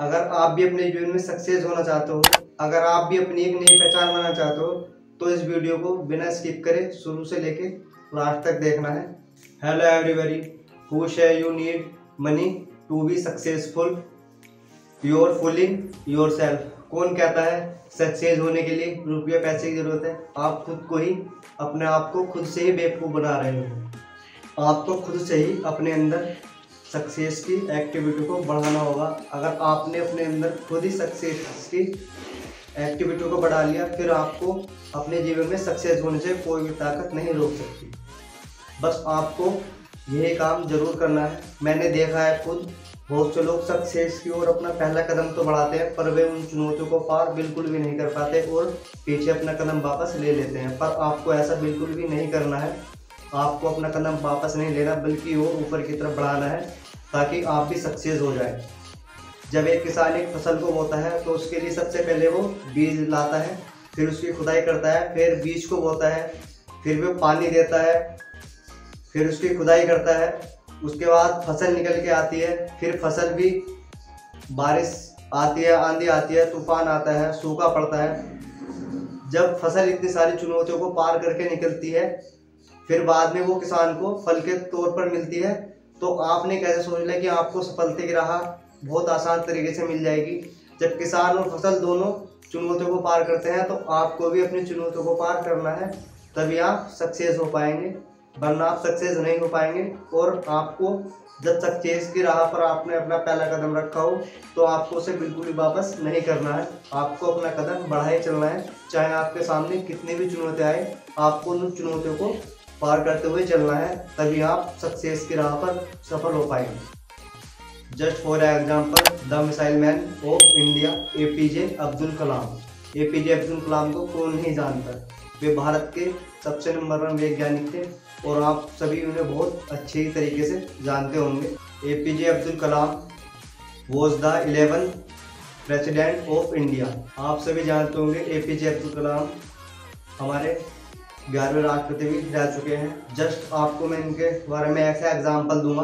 अगर आप भी अपने जीवन में सक्सेस होना चाहते हो, अगर आप भी अपनी एक नई पहचान बनाना चाहते हो, तो इस वीडियो को बिना स्किप करे शुरू से लेके लास्ट तक देखना है। Hello everybody, who says you need money to be successful, you're fooling yourself. कौन कहता है सक्सेस होने के लिए रुपया पैसे की जरूरत है? आप खुद को ही, अपने आप को खुद से ही बेवकूफ़ बना रहे हो। आपको खुद से ही अपने अंदर सक्सेस की एक्टिविटी को बढ़ाना होगा। अगर आपने अपने अंदर खुद ही सक्सेस की एक्टिविटी को बढ़ा लिया, फिर आपको अपने जीवन में सक्सेस होने से कोई भी ताकत नहीं रोक सकती। बस आपको यही काम जरूर करना है। मैंने देखा है खुद, बहुत से लोग सक्सेस की ओर अपना पहला कदम तो बढ़ाते हैं, पर वे उन चुनौतियों को पार बिल्कुल भी नहीं कर पाते और पीछे अपना कदम वापस ले लेते हैं। पर आपको ऐसा बिल्कुल भी नहीं करना है। आपको अपना कदम वापस नहीं लेना, बल्कि वो ऊपर की तरफ बढ़ाना है, ताकि आप भी सक्सेस हो जाए। जब एक किसान एक फसल को बोता है, तो उसके लिए सबसे पहले वो बीज लाता है, फिर उसकी खुदाई करता है, फिर बीज को बोता है, फिर वो पानी देता है, फिर उसकी खुदाई करता है। उसके बाद फसल निकल के आती है, फिर फसल भी, बारिश आती है, आंधी आती है, तूफान आता है, सूखा पड़ता है। जब फसल इतनी सारी चुनौतियों को पार करके निकलती है, फिर बाद में वो किसान को फल के तौर पर मिलती है। तो आपने कैसे सोच लिया कि आपको सफलता की राह बहुत आसान तरीके से मिल जाएगी? जब किसान और फसल दोनों चुनौतियों को पार करते हैं, तो आपको भी अपनी चुनौतियों को पार करना है, तभी आप सक्सेस हो पाएंगे, वरना आप सक्सेस नहीं हो पाएंगे। और आपको जब सक्सेस की राह पर आपने अपना पहला कदम रखा हो, तो आपको उसे बिल्कुल भी वापस नहीं करना है। आपको अपना कदम बढ़ाए चलना है, चाहे आपके सामने कितनी भी चुनौतियाँ आए, आपको उन चुनौतियों को पार करते हुए चलना है, तभी आप सक्सेस की राह पर सफल हो पाएंगे। Just for example, the missile man of India APJ Abdul Kalam. APJ Abdul Kalam को कौन नहीं जानता? वे भारत के सबसे नंबर 1 वैज्ञानिक थे और आप सभी उन्हें बहुत अच्छे तरीके से जानते होंगे। APJ Abdul Kalam was the 11th president of India. आप सभी जानते होंगे APJ अब्दुल कलाम हमारे 11वें राष्ट्रपति भी रह चुके हैं। जस्ट आपको मैं इनके बारे में ऐसा एग्जाम्पल दूंगा,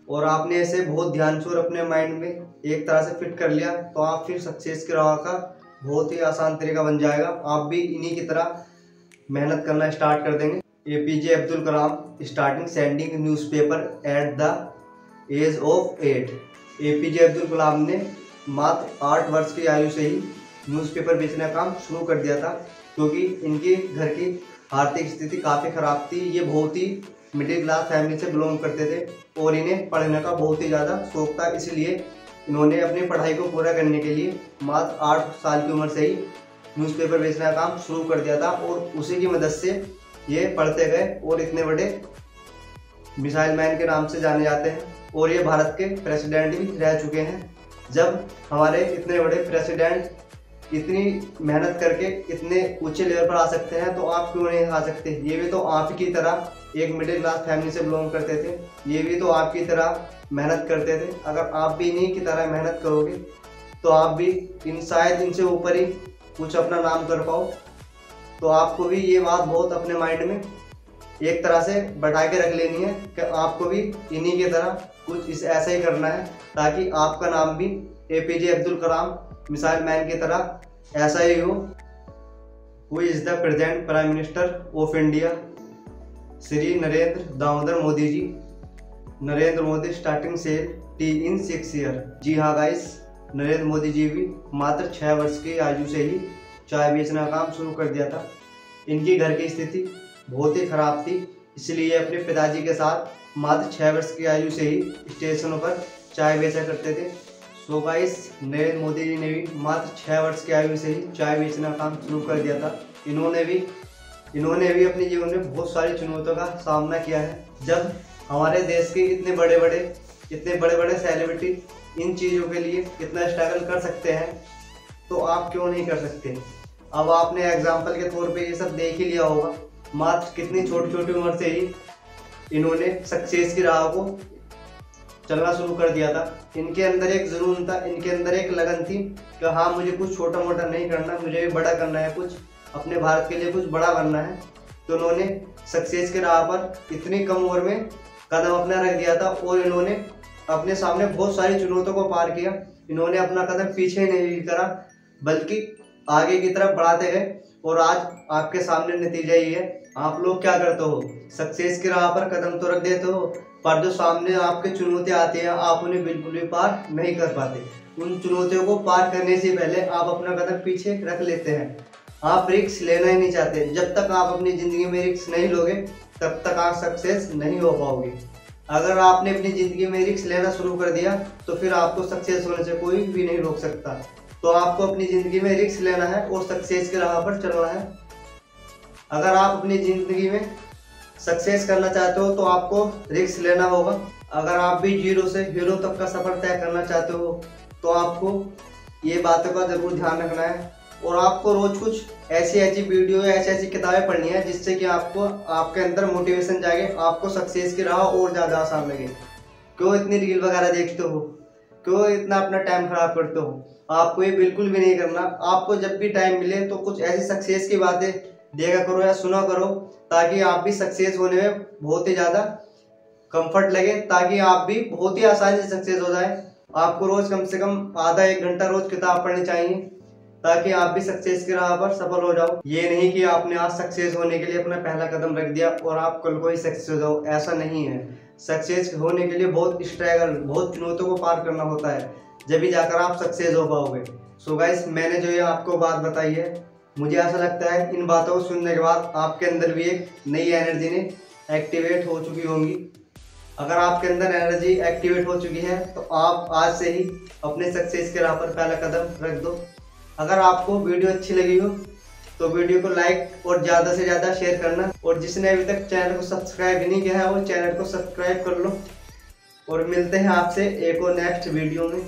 और आपने ऐसे बहुत ध्यान से और अपने माइंड में एक तरह से फिट कर लिया, तो आप फिर सक्सेस की राह का बहुत ही आसान तरीका बन जाएगा। आप भी इन्हीं की तरह मेहनत करना स्टार्ट कर देंगे। APJ Abdul Kalam starting sending newspaper at the age of 8। APJ Abdul Kalam ने मात्र 8 वर्ष की आयु से ही न्यूज़पेपर बेचने का काम शुरू कर दिया था, क्योंकि इनके घर की आर्थिक स्थिति काफ़ी ख़राब थी। ये बहुत ही मिडिल क्लास फैमिली से बिलोंग करते थे और इन्हें पढ़ने का बहुत ही ज़्यादा शौक था। इसलिए इन्होंने अपनी पढ़ाई को पूरा करने के लिए मात्र 8 साल की उम्र से ही न्यूज़पेपर बेचने का काम शुरू कर दिया था, और उसी की मदद से ये पढ़ते गए और इतने बड़े मिसाइल मैन के नाम से जाने जाते हैं। और ये भारत के प्रेसिडेंट भी रह चुके हैं। जब हमारे इतने बड़े प्रेसिडेंट इतनी मेहनत करके इतने ऊंचे लेवल पर आ सकते हैं, तो आप क्यों नहीं आ सकते? ये भी तो आप की तरह एक मिडिल क्लास फैमिली से बिलोंग करते थे, ये भी तो आपकी तरह मेहनत करते थे। अगर आप भी इन्हीं की तरह मेहनत करोगे, तो आप भी शायद इनसे ऊपर ही कुछ अपना नाम कर पाओ। तो आपको भी ये बात बहुत अपने माइंड में एक तरह से बैठा के रख लेनी है कि आपको भी इन्हीं की तरह कुछ ऐसा ही करना है, ताकि आपका नाम भी APJ Abdul Kalam missile man की तरह ऐसा ही हो। Who is the present prime minister of India? Shri Narendra Damodar Modi ji. Narendra Modi starting से टी इन 6 ईयर। जी हाँ गाइस, नरेंद्र मोदी जी भी मात्र 6 वर्ष की आयु से ही चाय बेचना का काम शुरू कर दिया था। इनकी घर की स्थिति बहुत ही ख़राब थी, इसलिए अपने पिताजी के साथ मात्र 6 वर्ष की आयु से ही स्टेशनों पर चाय बेचा करते थे। सो गाइस, नरेंद्र मोदी जी ने भी मात्र 6 वर्ष की आयु से ही चाय बेचना काम शुरू कर दिया था। इन्होंने भी अपने जीवन में बहुत सारी चुनौतियों का सामना किया है। जब हमारे देश के इतने बड़े बड़े सेलिब्रिटी इन चीज़ों के लिए इतना स्ट्रगल कर सकते हैं, तो आप क्यों नहीं कर सकते? अब आपने एग्जाम्पल के तौर पे ये सब देख ही लिया होगा। मात्र कितनी छोटी उम्र से ही इन्होंने सक्सेस की राह को चलना शुरू कर दिया था। इनके अंदर एक जुनून था, इनके अंदर एक लगन थी कि हाँ, मुझे कुछ छोटा मोटा नहीं करना, मुझे भी बड़ा करना है, कुछ अपने भारत के लिए कुछ बड़ा करना है। तो उन्होंने सक्सेस के राह पर इतनी कम उम्र में कदम अपना रख दिया था, और इन्होंने अपने सामने बहुत सारी चुनौतियों को पार किया। इन्होंने अपना कदम पीछे नहीं करा बल्कि आगे की तरफ बढ़ाते गए और आज आपके सामने नतीजा ही है। आप लोग क्या करते हो, सक्सेस की राह पर कदम तो रख देते हो, पर जो सामने आपके चुनौतियां आती हैं आप उन्हें बिल्कुल भी पार नहीं कर पाते। उन चुनौतियों को पार करने से पहले आप अपना कदम पीछे रख लेते हैं। आप रिस्क लेना ही नहीं चाहते। जब तक आप अपनी ज़िंदगी में रिस्क नहीं लोगे तब तक आप सक्सेस नहीं हो पाओगे। अगर आपने अपनी ज़िंदगी में रिस्क लेना शुरू कर दिया तो फिर आपको सक्सेस होने से कोई भी नहीं रोक सकता। तो आपको अपनी ज़िंदगी में रिस्क लेना है और सक्सेस की राह पर चलना है। अगर आप अपनी ज़िंदगी में सक्सेस करना चाहते हो तो आपको रिस्क लेना होगा। अगर आप भी जीरो से हीरो तक का सफ़र तय करना चाहते हो तो आपको ये बातों का ज़रूर ध्यान रखना है और आपको रोज़ कुछ ऐसी वीडियो या ऐसी किताबें पढ़नी है जिससे कि आपको आपके अंदर मोटिवेशन जागे, आपको सक्सेस की राह और ज़्यादा आसान लगे। क्यों इतनी रील वगैरह देखते हो, क्यों इतना अपना टाइम खराब करते हो? आपको ये बिल्कुल भी नहीं करना। आपको जब भी टाइम मिले तो कुछ ऐसी सक्सेस की बातें देखा करो या सुना करो ताकि आप भी सक्सेस होने में बहुत ही ज़्यादा कंफर्ट लगे, ताकि आप भी बहुत ही आसानी से सक्सेस हो जाए। आपको रोज़ कम से कम आधा 1 घंटा रोज़ किताब पढ़नी चाहिए ताकि आप भी सक्सेस की राह पर सफल हो जाओ। ये नहीं कि आपने आज सक्सेस होने के लिए अपना पहला कदम रख दिया और आप कल को ही सक्सेस हो जाओ, ऐसा नहीं है। सक्सेस होने के लिए बहुत स्ट्रगल, बहुत चुनौतियों को पार करना होता है, जब भी जाकर आप सक्सेस हो पाओगे। सो गाइस, मैंने जो ये आपको बात बताई है, मुझे ऐसा लगता है इन बातों को सुनने के बाद आपके अंदर भी एक नई एनर्जी ने एक्टिवेट हो चुकी होंगी। अगर आपके अंदर एनर्जी एक्टिवेट हो चुकी है तो आप आज से ही अपने सक्सेस के राह पर पहला कदम रख दो। अगर आपको वीडियो अच्छी लगी हो तो वीडियो को लाइक और ज़्यादा से ज़्यादा शेयर करना, और जिसने अभी तक चैनल को सब्सक्राइब नहीं किया है वो चैनल को सब्सक्राइब कर लो। और मिलते हैं आपसे एक और नेक्स्ट वीडियो में।